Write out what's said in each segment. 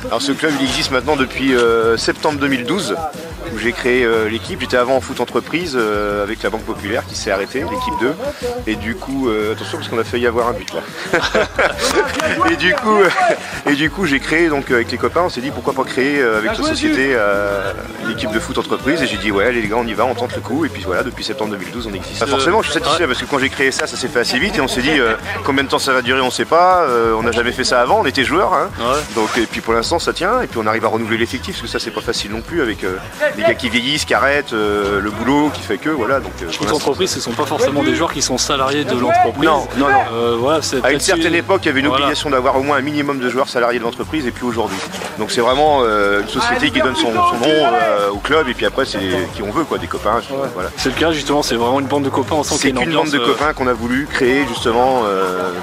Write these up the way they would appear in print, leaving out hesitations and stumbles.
Alors ce club il existe maintenant depuis septembre 2012 où j'ai créé l'équipe. J'étais avant en foot entreprise avec la Banque Populaire qui s'est arrêtée, l'équipe 2. Et du coup, attention parce qu'on a failli avoir un but là. et du coup j'ai créé donc avec les copains, on s'est dit pourquoi pas créer avec la société l'équipe de foot entreprise. Et j'ai dit ouais allez les gars on y va, on tente le coup. Et puis voilà, depuis septembre 2012 on existe. Forcément je suis satisfait parce que quand j'ai créé ça s'est fait assez vite et on s'est dit combien de temps ça va durer on sait pas. On n'a jamais fait ça avant, on était joueurs hein. Donc, et puis pour l'instant ça tient et puis on arrive à renouveler l'effectif parce que ça c'est pas facile non plus avec les gars qui vieillissent, qui arrêtent, le boulot qui fait que voilà. Donc les entreprises ce sont pas forcément des joueurs qui sont salariés de l'entreprise. Non. Voilà, à une certaine époque il y avait une obligation d'avoir au moins un minimum de joueurs salariés de l'entreprise et puis aujourd'hui. Donc c'est vraiment une société qui donne son nom au club et puis après c'est qui on veut quoi, des copains. Voilà. C'est le cas justement, c'est vraiment une bande de copains. On sent c'est une bande de copains qu'on a voulu créer justement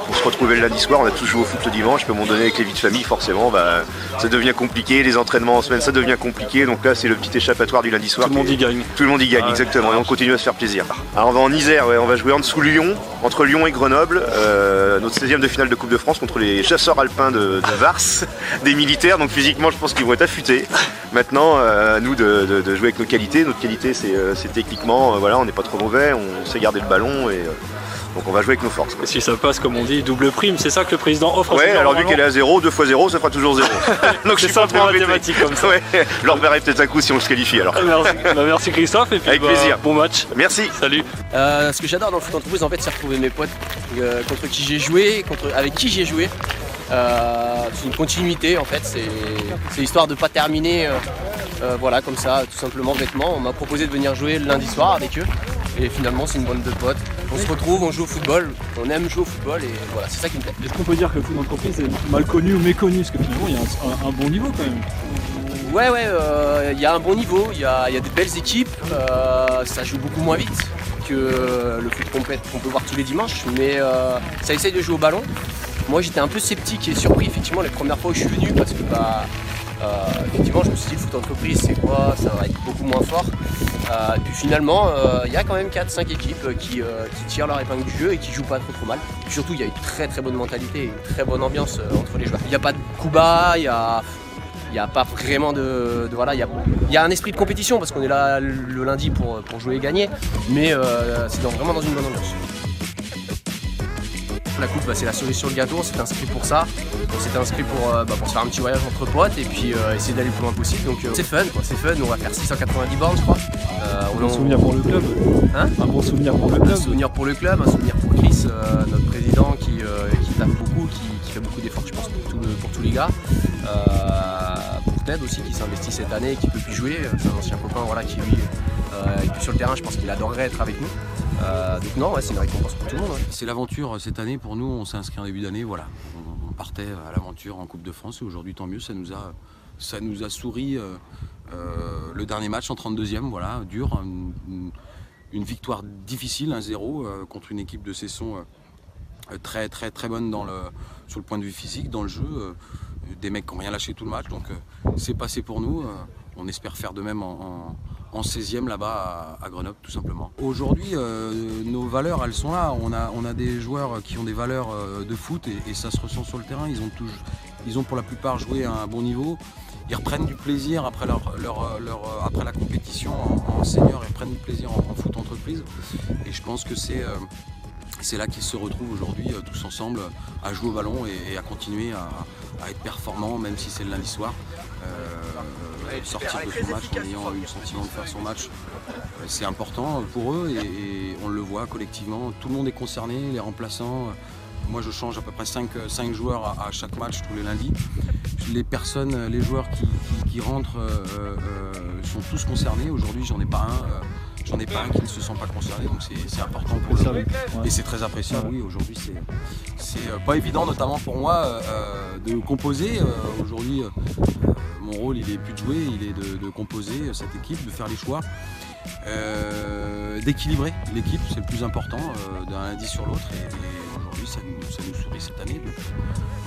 pour se retrouver le lundi soir. On a tous joué au foot le dimanche, puis à un moment donné avec les vies de famille forcément ça devient compliqué, les entraînements en semaine ça devient compliqué, donc là c'est le petit échappatoire du lundi soir. Tout le monde y gagne. Tout le monde y gagne, exactement, et on continue à se faire plaisir. Alors on va en Isère, on va jouer en dessous Lyon, entre Lyon et Grenoble, notre 16e de finale de Coupe de France contre les chasseurs alpins de Vars, des militaires, donc physiquement je pense qu'ils vont être affûtés. Maintenant à nous de jouer avec nos qualités. Notre qualité c'est techniquement, voilà, on n'est pas trop mauvais, on sait garder le ballon et donc on va jouer avec nos forces. Et si ça passe comme on dit, double prime, c'est ça que le président offre. Ouais, alors vu qu'elle est à 0, 2 fois 0, ça fera toujours 0. Donc c'est ça pour mathématiques comme ça. Ouais, je leur verrai peut-être un coup si on se qualifie alors. Merci Christophe et puis avec plaisir. Bon match. Merci. Salut. Ce que j'adore dans le foot entreprise en fait c'est retrouver mes potes contre qui j'ai joué, avec qui j'ai joué. C'est une continuité en fait, c'est histoire de pas terminer voilà comme ça tout simplement bêtement. On m'a proposé de venir jouer le lundi soir avec eux et finalement c'est une bande de potes. On se retrouve, on joue au football, on aime jouer au football et voilà, c'est ça qui me plaît. Est-ce qu'on peut dire que le foot d'entreprise est mal connu ou méconnu? Parce que finalement il y a un bon niveau quand même. Ouais, il y a un bon niveau, il y a des belles équipes, ça joue beaucoup moins vite que le foot complet qu'on peut voir tous les dimanches, mais ça essaye de jouer au ballon. Moi j'étais un peu sceptique et surpris effectivement les premières fois où je suis venu parce que effectivement je me suis dit le foot entreprise c'est quoi, ça va être beaucoup moins fort. Et puis finalement il y a quand même 4-5 équipes qui tirent leur épingle du jeu et qui jouent pas trop mal. Et puis surtout il y a une très très bonne mentalité, une très bonne ambiance entre les joueurs. Il n'y a pas de coup bas, il n'y a pas vraiment voilà, il y a un esprit de compétition parce qu'on est là le lundi pour jouer et gagner, mais c'est vraiment dans une bonne ambiance. La coupe c'est la cerise sur le gâteau, on s'est inscrit pour ça, on s'est inscrit pour se faire un petit voyage entre potes et puis essayer d'aller le plus loin possible, donc c'est fun, on va faire 690 bornes je crois. Un bon souvenir pour le club. Hein, un bon souvenir pour le club. Un souvenir pour le club, un souvenir pour Chris, notre président qui tape beaucoup, qui fait beaucoup d'efforts je pense pour tous les gars. Pour Ted aussi qui s'investit cette année et qui peut plus jouer, c'est un ancien copain voilà, qui lui est plus sur le terrain, je pense qu'il adorerait être avec nous. Donc non, c'est une récompense pour tout le monde. Ouais. C'est l'aventure cette année pour nous, on s'est inscrit en début d'année, voilà. On partait à l'aventure en Coupe de France et aujourd'hui tant mieux, ça nous a souri le dernier match en 32e, voilà, dur, une victoire difficile, 1-0 contre une équipe de Cesson très très très bonne sur le point de vue physique, dans le jeu, des mecs qui n'ont rien lâché tout le match, donc c'est passé pour nous, on espère faire de même en 16e là-bas à Grenoble tout simplement. Aujourd'hui nos valeurs elles sont là, on a des joueurs qui ont des valeurs de foot et ça se ressent sur le terrain, ils ont pour la plupart joué à un bon niveau, ils reprennent du plaisir après après la compétition en senior, ils reprennent du plaisir en foot entreprise et je pense que c'est là qu'ils se retrouvent aujourd'hui tous ensemble à jouer au ballon et à continuer à être performants même si c'est le lundi soir. Sortir de son match en ayant eu le sentiment de faire son match, c'est important pour eux et on le voit collectivement, tout le monde est concerné, les remplaçants. Moi je change à peu près 5 joueurs à chaque match tous les lundis. Les joueurs qui rentrent sont tous concernés. Aujourd'hui j'en ai pas un qui ne se sent pas concerné, donc c'est important pour eux. Et c'est très appréciable, oui, aujourd'hui c'est pas évident, notamment pour moi, de composer. Aujourd'hui, Mon rôle, il est plus de jouer, il est de composer cette équipe, de faire les choix, d'équilibrer l'équipe, c'est le plus important, d'un lundi sur l'autre. Et aujourd'hui, ça nous sourit cette année.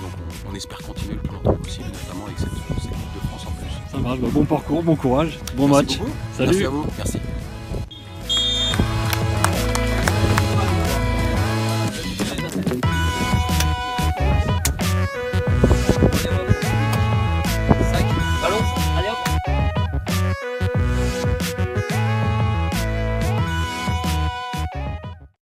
Donc on espère continuer le plus longtemps possible, notamment avec cette équipe de France en plus. Ça marche, bon parcours, bon courage, bon Merci match. beaucoup. Salut. Merci à vous. Merci.